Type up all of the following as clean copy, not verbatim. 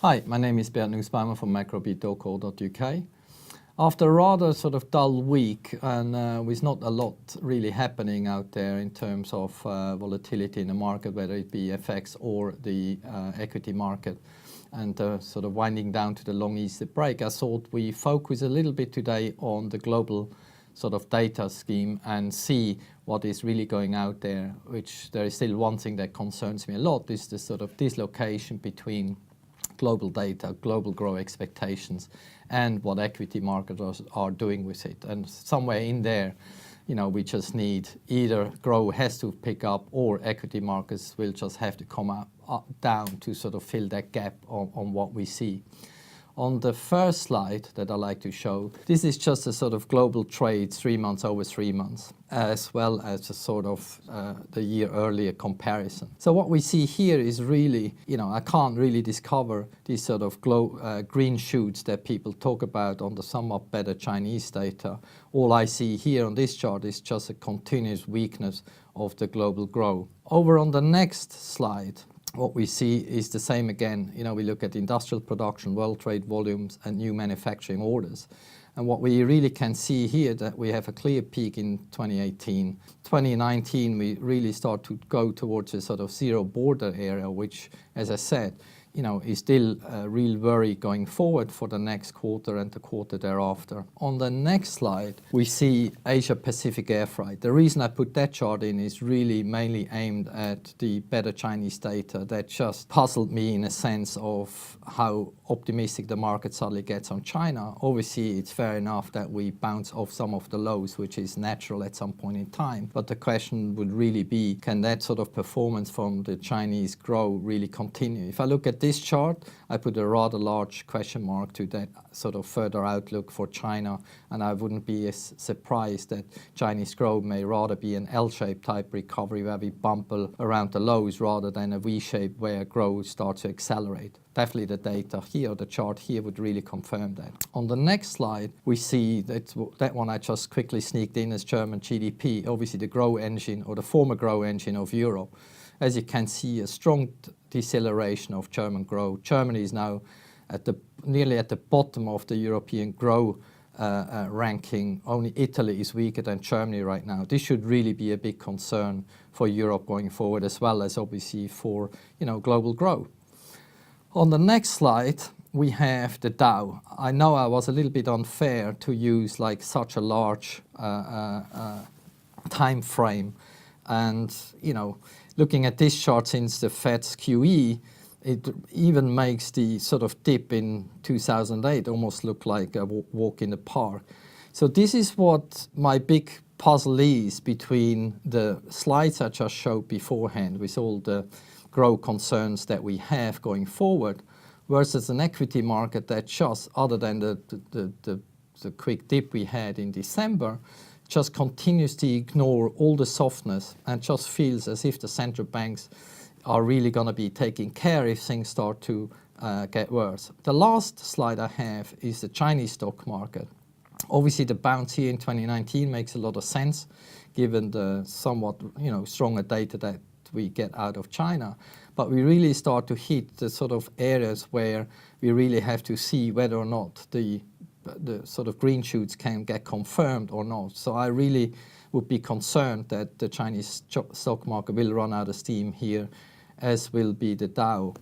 Hi, my name is Bert Nussbaumer from macrobeat.co.uk. After a rather sort of dull week and with not a lot really happening out there in terms of volatility in the market, whether it be FX or the equity market, and sort of winding down to the long Easter break, I thought we focus a little bit today on the global sort of data scheme and see what is really going out there, which there is still one thing that concerns me a lot, is the sort of dislocation between global data, global growth expectations, and what equity markets are doing with it. And somewhere in there, we just need either growth has to pick up or equity markets will just have to come up down to sort of fill that gap on what we see. On the first slide that I like to show, this is just a sort of global trade 3 months over 3 months, as well as a sort of the year earlier comparison. So what we see here is really, I can't really discover these sort of green shoots that people talk about on the somewhat better Chinese data. All I see here on this chart is just a continuous weakness of the global growth. Over on the next slide, what we see is the same again. We look at industrial production, world trade volumes, and new manufacturing orders. And what we really can see here that we have a clear peak in 2018. 2019, we really start to go towards a sort of zero border area, which, as I said, is still a real worry going forward for the next quarter and the quarter thereafter. On the next slide, we see Asia-Pacific air freight. The reason I put that chart in is really mainly aimed at the better Chinese data that just puzzled me in a sense of how optimistic the market suddenly gets on China. Obviously, it's fair enough that we bounce off some of the lows, which is natural at some point in time. But the question would really be, can that sort of performance from the Chinese growth really continue? If I look at this chart, I put a rather large question mark to that sort of further outlook for China, and I wouldn't be as surprised that Chinese growth may rather be an L-shaped type recovery where we bump around the lows rather than a V-shape where growth starts to accelerate. Definitely the data here, the chart here would really confirm that. On the next slide, we see that one I just quickly sneaked in as German GDP, obviously the growth engine or the former growth engine of Europe. As you can see, a strong deceleration of German growth. Germany is now nearly at the bottom of the European growth ranking. Only Italy is weaker than Germany right now. This should really be a big concern for Europe going forward, as well as obviously for global growth. On the next slide, we have the Dow. I know I was a little bit unfair to use like such a large time frame, and looking at this chart since the Fed's QE, it even makes the sort of dip in 2008 almost look like a walk in the park. So this is what my big puzzle is between the slides I just showed beforehand with all the growth concerns that we have going forward versus an equity market that just, other than the quick dip we had in December, just continues to ignore all the softness and just feels as if the central banks are really going to be taking care if things start to get worse. The last slide I have is the Chinese stock market. Obviously, the bounce here in 2019 makes a lot of sense given the somewhat stronger data that we get out of China. But we really start to hit the sort of areas where we really have to see whether or not the sort of green shoots can get confirmed or not. So I really would be concerned that the Chinese stock market will run out of steam here, as will be the Dow.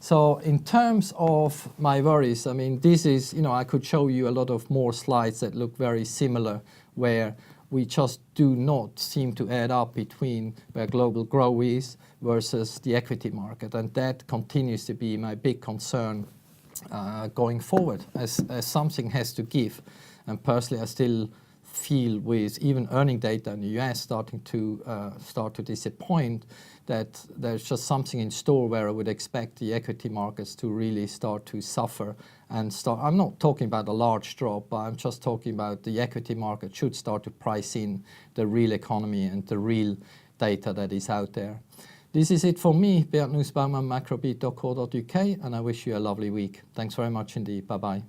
So in terms of my worries, I mean, this is, I could show you a lot of more slides that look very similar, where we just do not seem to add up between where global growth is versus the equity market. And that continues to be my big concern going forward, as something has to give. And personally, I still feel with even earning data in the US starting to disappoint, that there's just something in store where I would expect the equity markets to really start to suffer and start. I'm not talking about a large drop, but I'm just talking about the equity market should start to price in the real economy and the real data that is out there. This is it for me, Bert Nussbaumer, macrobeat.co.uk, and I wish you a lovely week. Thanks very much indeed. Bye-bye.